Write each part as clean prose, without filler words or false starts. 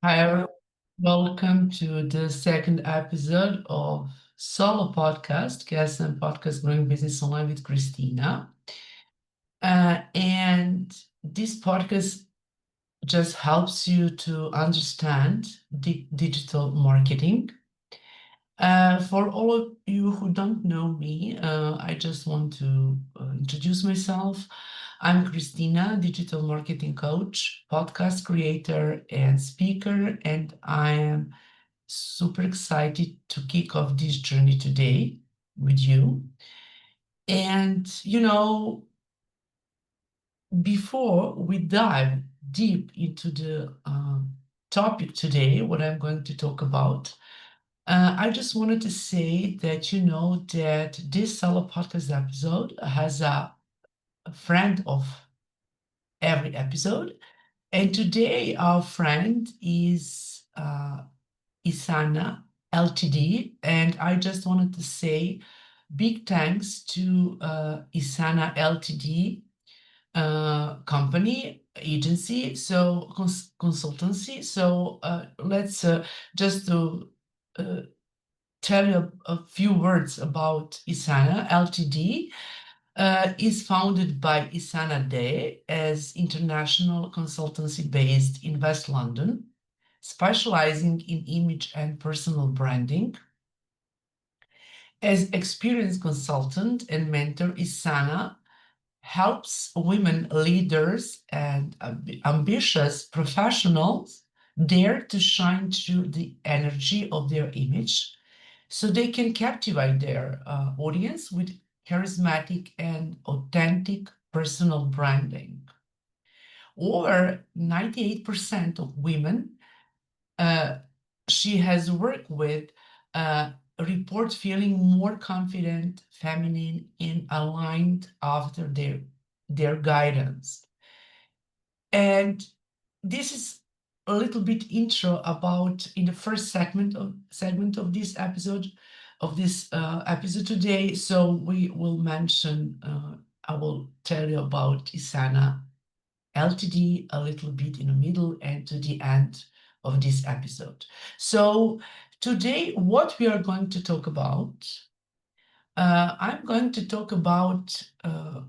Hi, everyone. Welcome to the second episode of Solo Podcast, KSM Podcast, Growing Business Online with Kristina. And this podcast just helps you to understand digital marketing. For all of you who don't know me, I just want to introduce myself. I'm Kristina, digital marketing coach, podcast creator, and speaker, and I am super excited to kick off this journey today with you. And, before we dive deep into the topic today, what I'm going to talk about, I just wanted to say that that this solo podcast episode has a friend of every episode. And today, our friend is Issanaa Ltd. And I just wanted to say big thanks to Issanaa Ltd. Company, agency, so consultancy. So let's just to uh, tell you a few words about Issanaa Ltd. Is founded by Issanaa Ltd as international consultancy based in West London, specializing in image and personal branding. As experienced consultant and mentor, Issanaa helps women leaders and ambitious professionals dare to shine through the energy of their image so they can captivate their audience with charismatic and authentic personal branding. Over 98% of women uh, she has worked with report feeling more confident, feminine, and aligned after their guidance. And this is a little bit intro about in the first segment of this episode today. So we will mention. I will tell you about Issanaa Ltd a little bit in the middle and to the end of this episode. So today, what we are going to talk about, I'm going to talk about.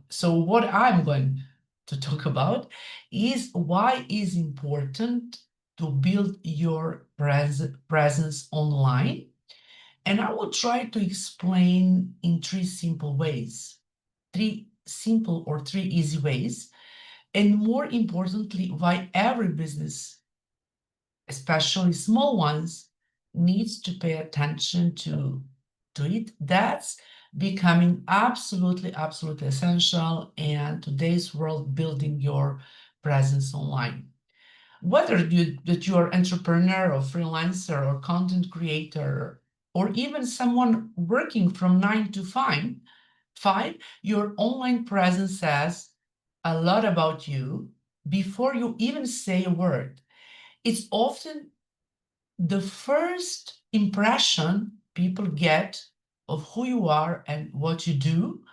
So what I'm going to talk about is why is important to build your presence online, and I will try to explain in three simple or three easy ways, and more importantly, why every business, especially small ones, needs to pay attention to it. That's becoming absolutely essential in today's world, building your presence online. Whether that you are entrepreneur or freelancer or content creator, or even someone working from 9 to 5, your online presence says a lot about you before you even say a word. It's often the first impression people get of who you are and what you do.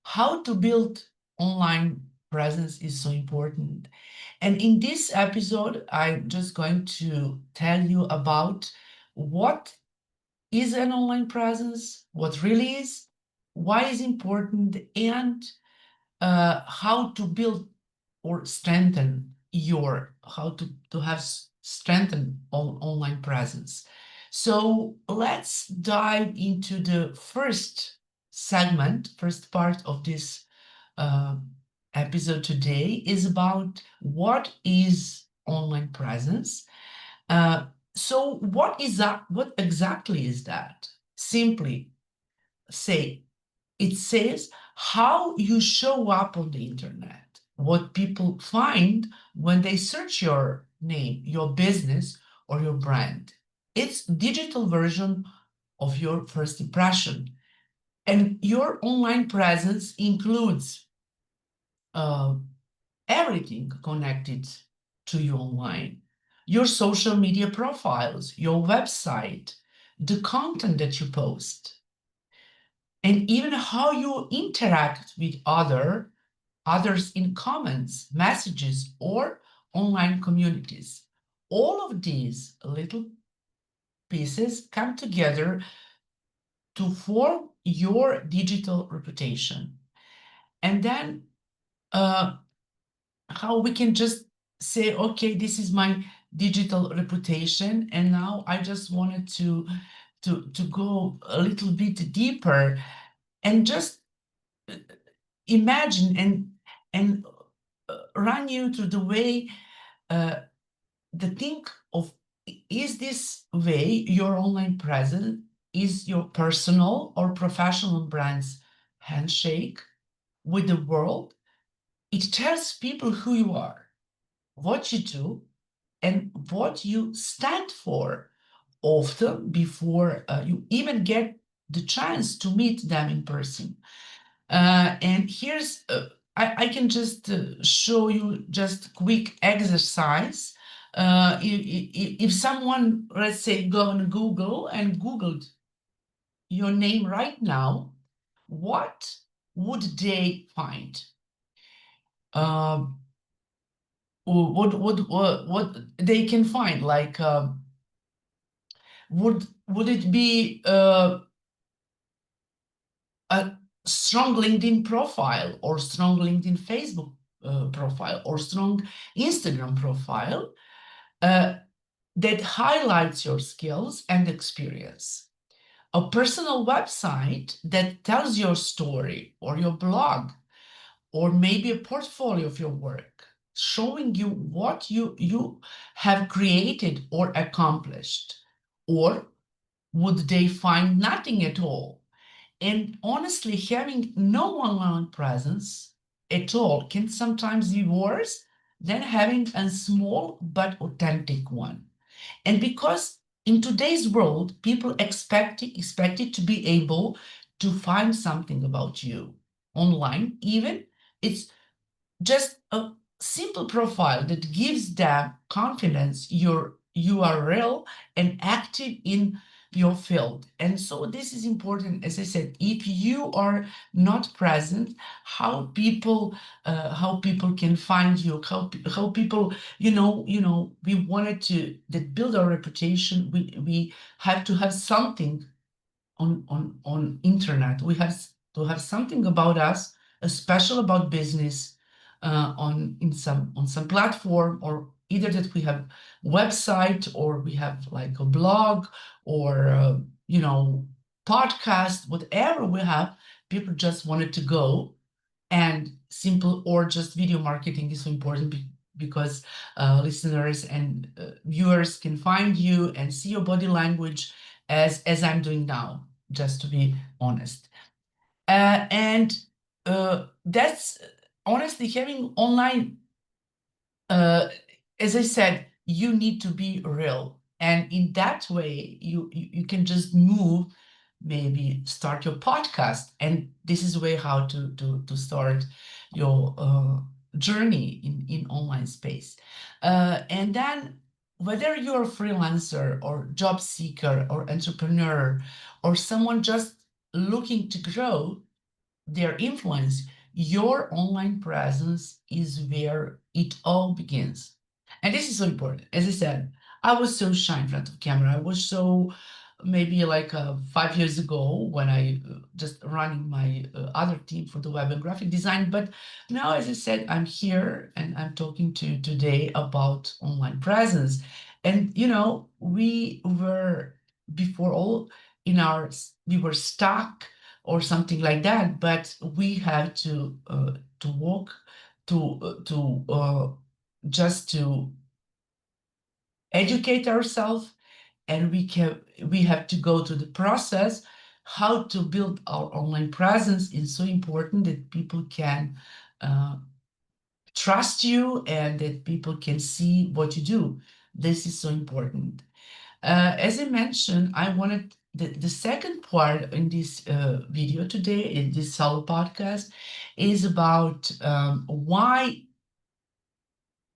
How to build online presence is so important. And in this episode, I'm just going to tell you about what is an online presence, what really is, why is important, and how to build or strengthen how to have strengthen online presence. So let's dive into the first part of this uh, episode today is about what is online presence. uh, so what is that, what exactly is that? Simply say, it says how you show up on the internet, what people find when they search your name, your business, or your brand. It's digital version of your first impression. And your online presence includes uh, everything connected to you online. Your social media profiles, your website, the content that you post, and even how you interact with others in comments, messages, or online communities. All of these little pieces come together to form your digital reputation. And then how we can just say, okay, this is my digital reputation, and now I just wanted to go a little bit deeper and just imagine and run you through the way the think of, is this way your online presence is your personal or professional brand's handshake with the world. It tells people who you are, what you do, and what you stand for, often before you even get the chance to meet them in person. And here's, I can just show you just quick exercise. If someone, let's say, go on Google and Googled your name right now, what would they find? Um, what they can find? Like, would it be a strong LinkedIn profile, or strong LinkedIn Facebook profile, or strong Instagram profile that highlights your skills and experience? A personal website that tells your story, or your blog, or maybe a portfolio of your work, showing you what you have created or accomplished? Or would they find nothing at all? And honestly, having no online presence at all can sometimes be worse than having a small but authentic one. And because in today's world, people expect it to be able to find something about you online, even it's just a simple profile that gives them confidence you are real and active in your field. And so this is important. As I said, if you are not present, how people can find you, how people, we wanted to that build our reputation. We have to have something on internet. We have to have something about us, special about business, on some platform, or either that we have website, or we have like a blog, or podcast, whatever we have. People just wanted to go, and simple, or just video marketing is so important because listeners and viewers can find you and see your body language, as I'm doing now, just to be honest. And that's honestly having online, uh, as I said, you need to be real. And in that way, you can just move, maybe start your podcast. And this is a way how to start your journey in online space. And then, whether you're a freelancer, or job seeker, or entrepreneur, or someone just looking to grow their influence, your online presence is where it all begins. And this is so important. As I said, I was so shy in front of camera. I was so, maybe like 5 years ago, when I just running my other team for the web and graphic design. But now, as I said, I'm here and I'm talking to today about online presence. And we were before all we were stuck or something like that. But we have to walk to just to educate ourselves, and we have to go through the process. How to build our online presence is so important, that people can uh, trust you, and that people can see what you do. This is so important. As I mentioned, I wanted the second part in this video today, in this Solo podcast, is about why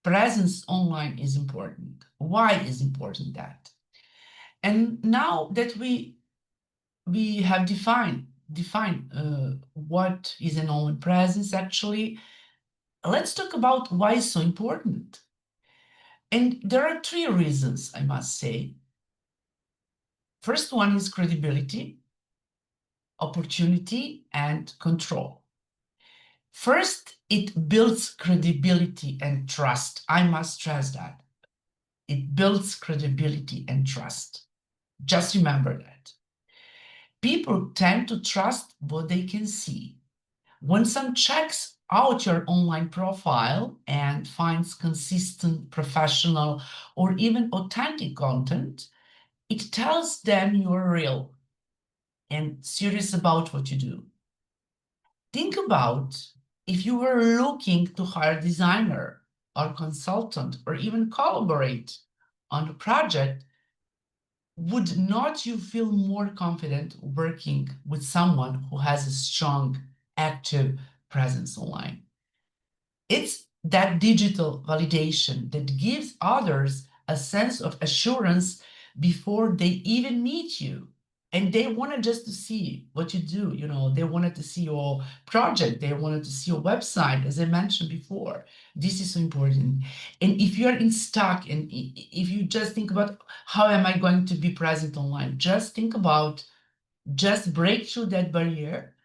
presence online is important. Why is important that? And now that we have defined what is an online presence actually, let's talk about why it's so important. And there are three reasons, I must say. First one is credibility, opportunity, and control. First, it builds credibility and trust. I must stress that. It builds credibility and trust. Just remember that. People tend to trust what they can see. When someone checks out your online profile and finds consistent, professional, or even authentic content, it tells them you're real and serious about what you do. Think about if you were looking to hire a designer or consultant or even collaborate on a project, would not you feel more confident working with someone who has a strong, active presence online? It's that digital validation that gives others a sense of assurance before they even meet you. And they wanted just to see what you do. They wanted to see your project. They wanted to see your website, as I mentioned before. This is so important. And if you're in stuck and if you just think about how am I going to be present online, just think about just break through that barrier.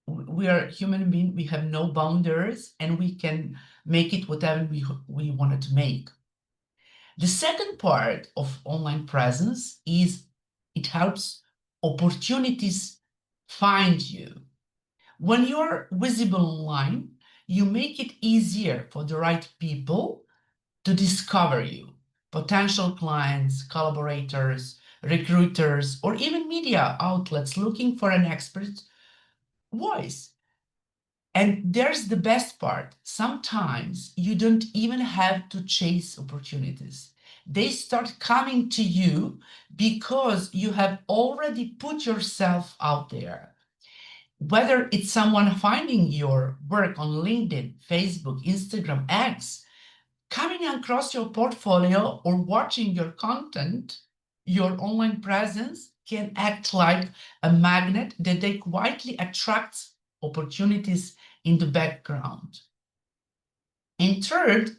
We are human beings, we have no boundaries, and we can make it whatever we wanted to make. The second part of online presence is it helps opportunities find you. When you're visible online, you make it easier for the right people to discover you. Potential clients, collaborators, recruiters, or even media outlets looking for an expert voice. And there's the best part. Sometimes you don't even have to chase opportunities. They start coming to you because you have already put yourself out there. Whether it's someone finding your work on LinkedIn, Facebook, Instagram, X, coming across your portfolio or watching your content, your online presence can act like a magnet that they quietly attracts opportunities in the background. And third,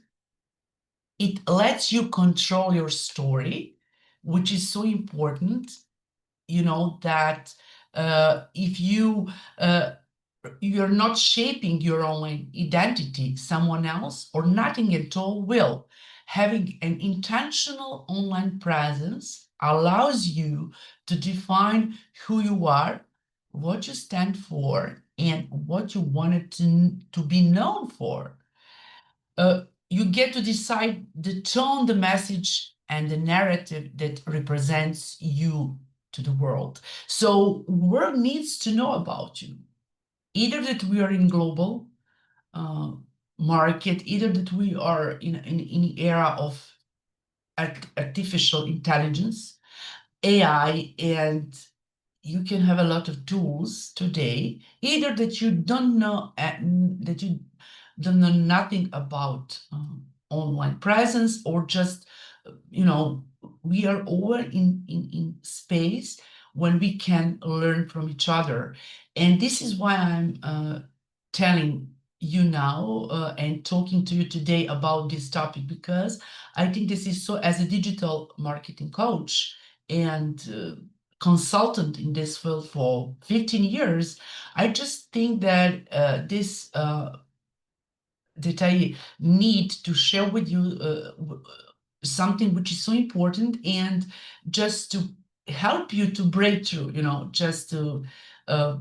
it lets you control your story, which is so important. That if you're not shaping your online identity, someone else or nothing at all will. Having an intentional online presence allows you to define who you are, what you stand for, and what you wanted to be known for. You get to decide the tone, the message, and the narrative that represents you to the world. So world needs to know about you. Either that we are in global market, either that we are in an era of artificial intelligence, AI, and you can have a lot of tools today, either that you don't know that you don't know nothing about online presence, or just we are all in space when we can learn from each other. And this is why I'm telling you now and talking to you today about this topic, because I think this is so, as a digital marketing coach and consultant in this field for 15 years, I just think that that I need to share with you something which is so important, and just to help you to break through, just to uh,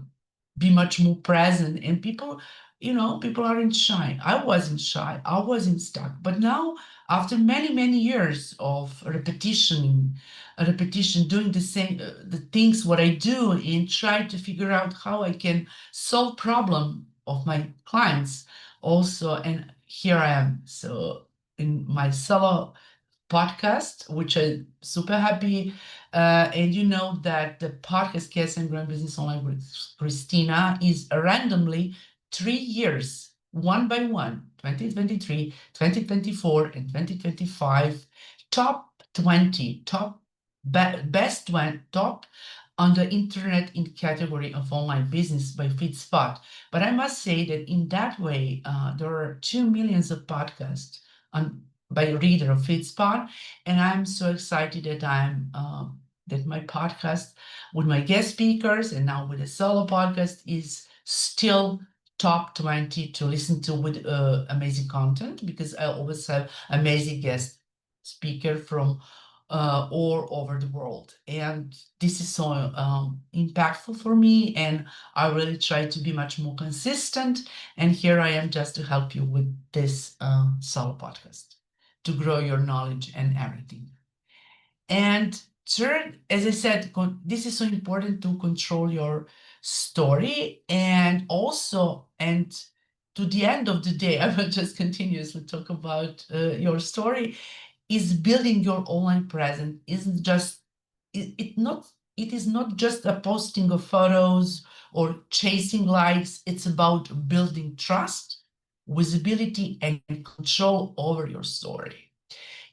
be much more present. And people aren't shy. I wasn't shy. I wasn't stuck. But now, after many, many years of repetition, doing the same, the things what I do, and try to figure out how I can solve problem of my clients also. And here I am. So in my solo podcast, which I'm super happy. And you know that the podcast KSM Growing Business Online with Kristina is randomly 3 years, one by one, 2023, 2024, and 2025, top 20, best one, top on the internet in category of online business by FeedSpot. But I must say that in that way, there are 2 million of podcasts on by a reader of FeedSpot, and I'm so excited that that my podcast with my guest speakers and now with the solo podcast is still top 20 to listen to with amazing content, because I always have amazing guest speaker from all over the world, and this is so impactful for me, and I really try to be much more consistent, and here I am just to help you with this solo podcast to grow your knowledge and everything. And third, as I said, this is so important to control your story, and also, and to the end of the day, I will just continuously talk about your story, is building your online presence isn't just it is not just a posting of photos or chasing likes. It's about building trust, visibility, and control over your story.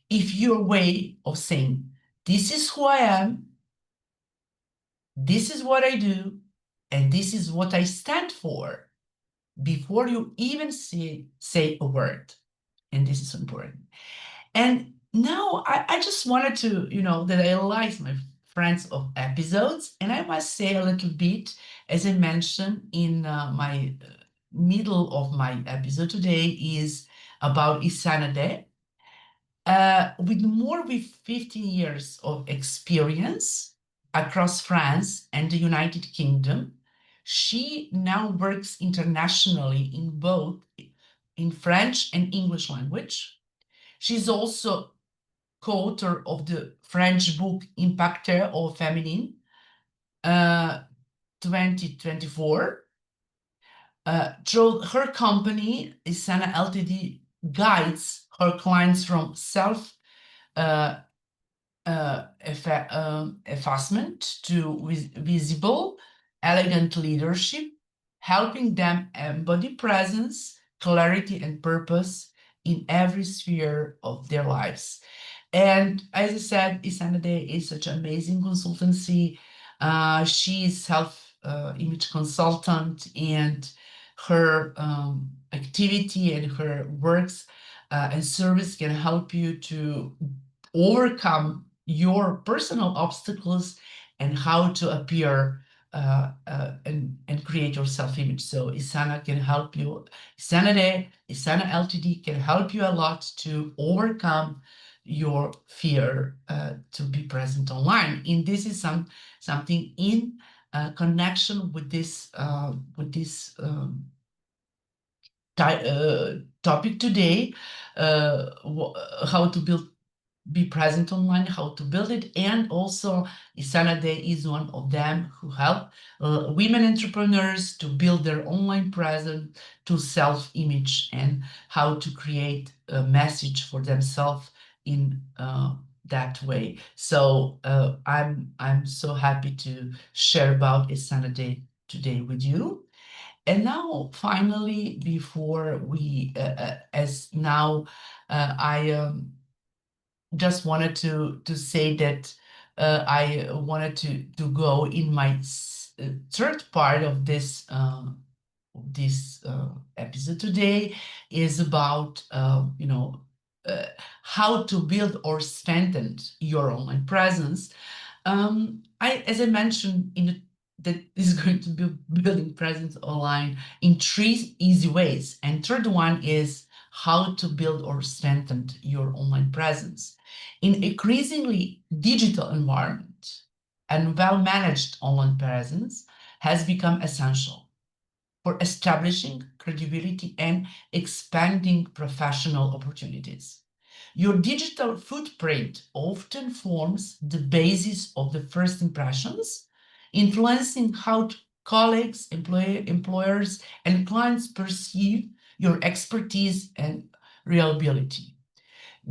If your way of saying, this is who I am, this is what I do, and this is what I stand for, before you even say a word, and this is important. And now I just wanted to, that I like my friends of episodes, and I must say a little bit, as I mentioned in my middle of my episode today, is about Issanaa Ltd. With more than 15 years of experience across France and the United Kingdom, she now works internationally in both in French and English language. She's also co-author of the French book Impacteur au Féminin, 2024. Through her company, Issanaa Ltd guides her clients from effacement to visible, elegant leadership, helping them embody presence, clarity, and purpose in every sphere of their lives. And as I said, Issanaa Ltd is such an amazing consultancy. She is self-image consultant, and her activity and her works and service can help you to overcome your personal obstacles and how to appear and create your self-image. So Issanaa can help you. Issanaa Ltd can help you a lot to overcome your fear to be present online. And this is something in connection with this topic today, how to be present online, how to build it. And also Issanaa Ltd is one of them who help women entrepreneurs to build their online presence, to self-image, and how to create a message for themselves in that way. So I'm so happy to share about Issanaa Ltd today with you. And now, finally, before we, I just wanted to say that I wanted to go in my third part of this episode today, is about how to build or strengthen your online presence. As I mentioned, that is going to be building presence online in 3 easy ways. And third one is how to build or strengthen your online presence. In increasingly digital environment, and well-managed online presence has become essential for establishing credibility and expanding professional opportunities. Your digital footprint often forms the basis of the first impressions, influencing how colleagues, employers, and clients perceive your expertise and reliability.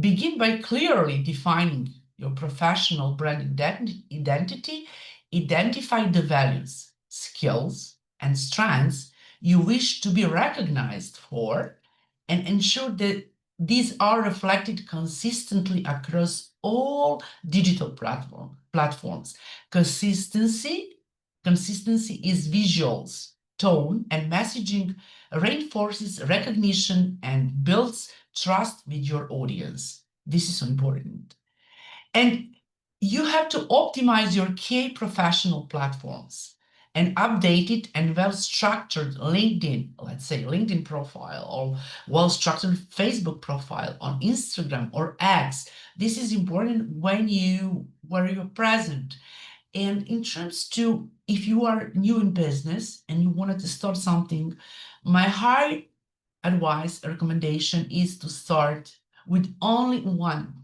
Begin by clearly defining your professional brand identity. Identify the values, skills, and strengths you wish to be recognized for, and ensure that these are reflected consistently across all digital platforms. Consistency is visuals, tone, and messaging reinforces recognition and builds trust with your audience. This is so important. And you have to optimize your key professional platforms and updated and well-structured LinkedIn, let's say LinkedIn profile, or well-structured Facebook profile on Instagram or X. This is important where you're present. And in terms to, if you are new in business and you wanted to start something, my high advice, recommendation is to start with only one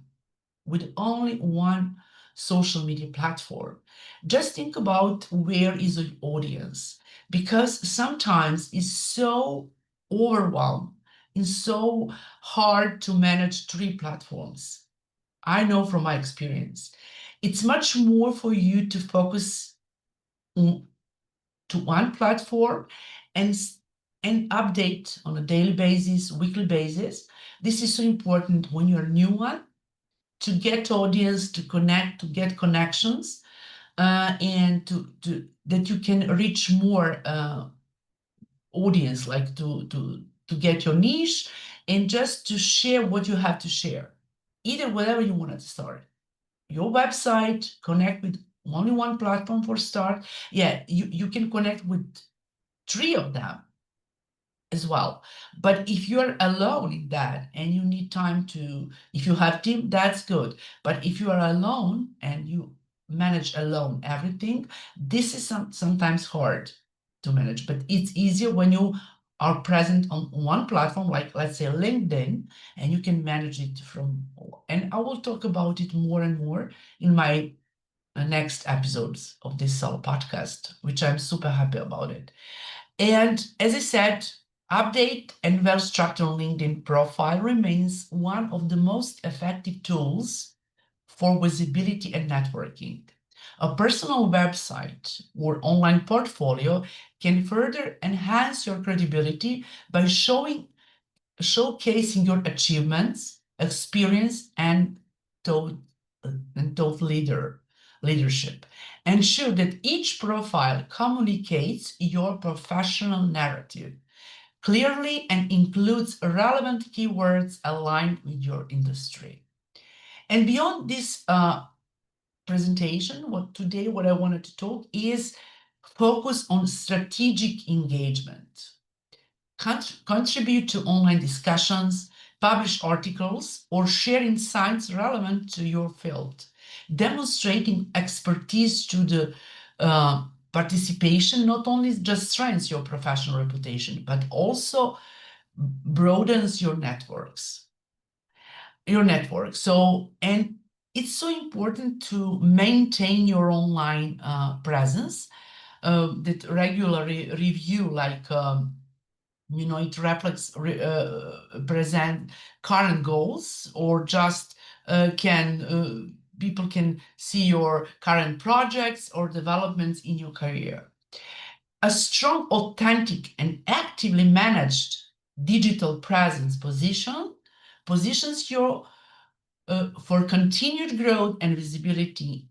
social media platform. Just think about where is your audience, because sometimes it's so overwhelmed, it's so hard to manage 3 platforms. I know from my experience. It's much more for you to focus to one platform and and update on a daily basis, weekly basis. This is so important when you're a new one, to get audience, to connect, to get connections, and to that you can reach more audience, like to get your niche and just to share what you have to share. Either whatever you want to start. Your website, connect with only one platform for start. Yeah, you can connect with 3 of them as well. But if you're alone in that and you need time to, if you have team, that's good. But if you are alone and you manage alone everything, this is sometimes hard to manage. But it's easier when you are present on one platform, like let's say LinkedIn, and you can manage it from. And I will talk about it more and more in my next episodes of this Solo podcast, which I'm super happy about it. And as I said, update and well-structured LinkedIn profile remains one of the most effective tools for visibility and networking. A personal website or online portfolio can further enhance your credibility by showcasing your achievements, experience, and thought, leadership. Ensure that each profile communicates your professional narrative clearly and includes relevant keywords aligned with your industry. And beyond this presentation, what I wanted to talk is focus on strategic engagement. Contribute to online discussions, publish articles, or share insights relevant to your field. Demonstrating expertise to the participation not only just strengthens your professional reputation, but also broadens your networks. So, and it's so important to maintain your online presence, that regularly review, like it reflects present current goals, or just people can see your current projects or developments in your career. A strong, authentic, and actively managed digital presence positions you for continued growth and visibility,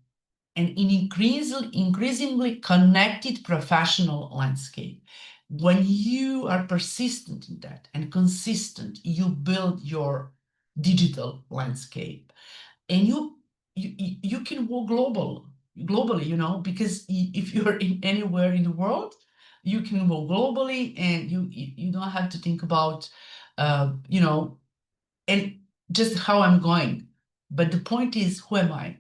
and in increasingly connected professional landscape. When you are persistent in that and consistent, you build your digital landscape, and you can go globally, because if you're in anywhere in the world, you can go globally, and you don't have to think about, and just how I'm going. But the point is, who am I?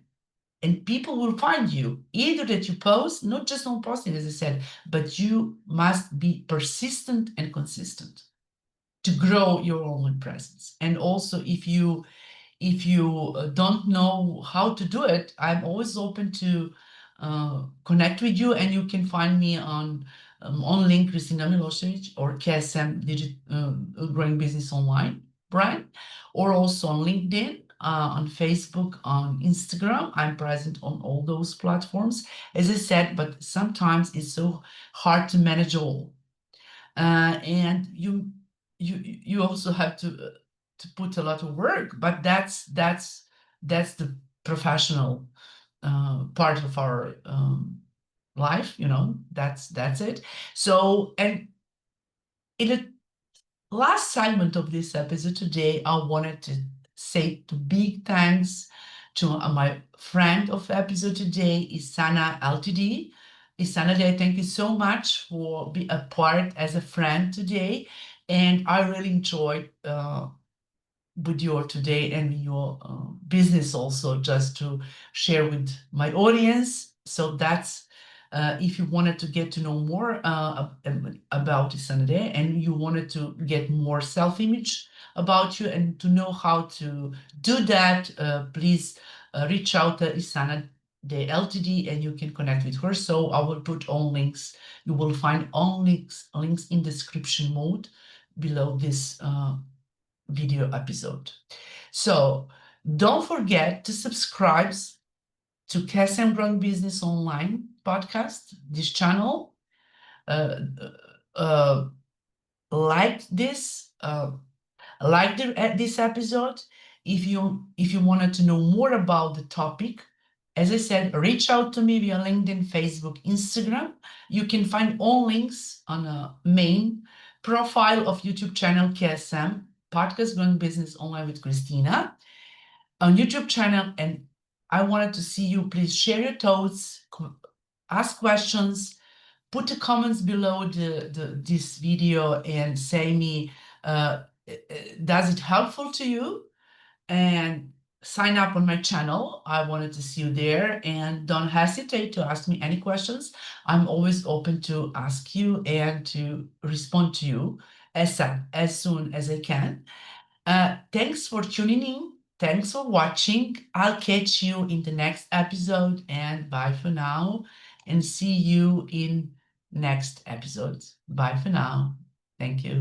And people will find you, either that you post, not just on posting, as I said, but you must be persistent and consistent to grow your online presence. And also, if you don't know how to do it, I'm always open to connect with you, and you can find me on link Kristina Milosevic or KSM Growing Business Online brand, or also on LinkedIn, on Facebook, on Instagram. I'm present on all those platforms, as I said, but sometimes it's so hard to manage all. And you also have to put a lot of work, but that's the professional part of our life. That's it. So, and it last segment of this episode today, I wanted to say two big thanks to my friend of episode today, Issanaa Ltd. Issanaa, thank you so much for being a part as a friend today. And I really enjoyed with your today and your business also, just to share with my audience. So that's if you wanted to get to know more about Issanaa and you wanted to get more self-image about you and to know how to do that, please reach out to Issanaa Ltd and you can connect with her. So I will put all links. You will find all links in description mode below this video episode. So don't forget to subscribe to KSM Growing Business Online podcast, this channel. Uh, uh, like this, this episode. If you wanted to know more about the topic, as I said, reach out to me via LinkedIn, Facebook, Instagram. You can find all links on a main profile of YouTube channel KSM Podcast Growing Business Online with Kristina on YouTube channel. And I wanted to see you. Please share your thoughts, ask questions, put the comments below this video and say me, does it helpful to you? And sign up on my channel. I wanted to see you there, and don't hesitate to ask me any questions. I'm always open to ask you and to respond to you as soon as I can. Thanks for tuning in. Thanks for watching. I'll catch you in the next episode, and bye for now, and see you in next episode. Bye for now. Thank you.